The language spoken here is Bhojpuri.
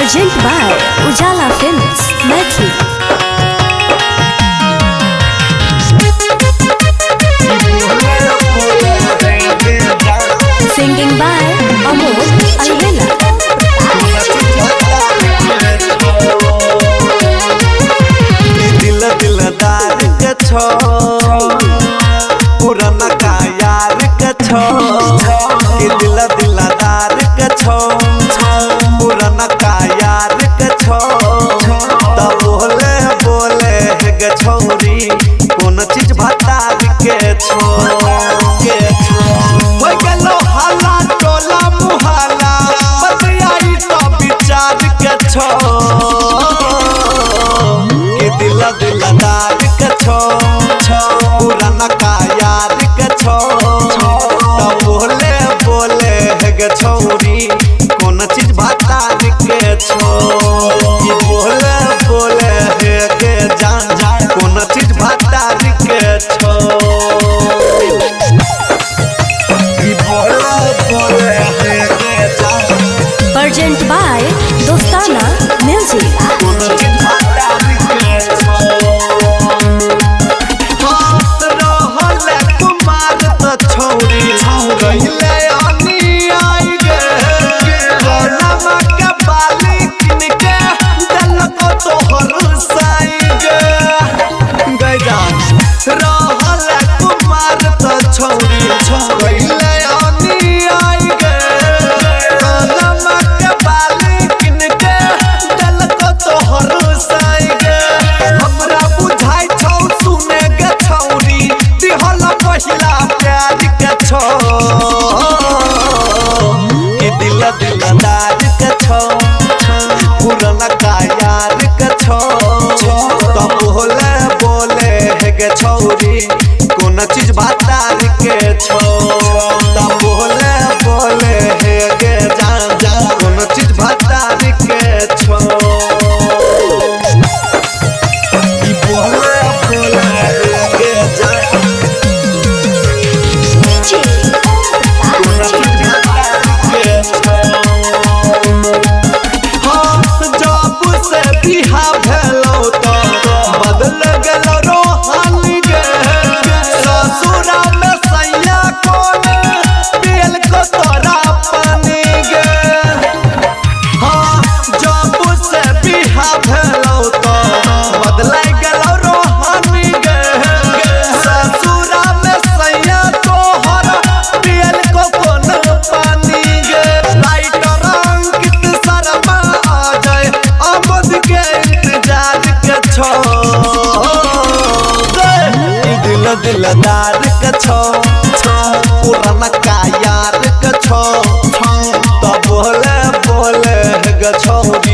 Present by Ujala Films, Maithili. Singing by Amol Alvela. दिल दिलदार के छो पुराना का यार के छो दिल दिलदार के छो पुराना का यार के छो तब बोले बोले गे छोरी कौन चीज भतार के छो हो गेलो हाला टोला मुहाला बतियाई तो विचार के छो दिलदार के छो पुराना का यार के छो तब बोले बोले गे छोरी कौन चीज भतार के छो बोले बोले गे जान जान कौन चीज भतार के छो बोले बोले गे जान Present by Dostana Music. कौन चीज भतार के छो छोरी कहले आनी आई गे कोनमा के बाली किन के दल को तोहर साई गे गजान रहल कुमार त छोरी कहले आनी आई गे कोनमा के बाली किन के दल को तोहर साई गे हमरा बुझाई छौ सुने गे छोरी दिहल पहिला प्यार के छो दिलदार के छो पुराना का यार के छो तब बोले बोले गे छोरी कौन चीज भतार के छो तब बोले बोले गे जान जान कौन चीज भतार के छो बोले बोले गे जान बिहा भेलो तो बदल गेलो रोहानी गे ससुरा में सैया कोन दिल को तोरा पानी गे हाँ जब से बिहा भेलो तो बदल गेलो रोहानी गे ससुरा में सैया तोहर दिल को कोन पानी गे लाइटर अंकित शर्मा आ जाए आमद के इंतजार के छो दिलदार के छो पुराना का यार के छो तब बोले बोले गे छोरी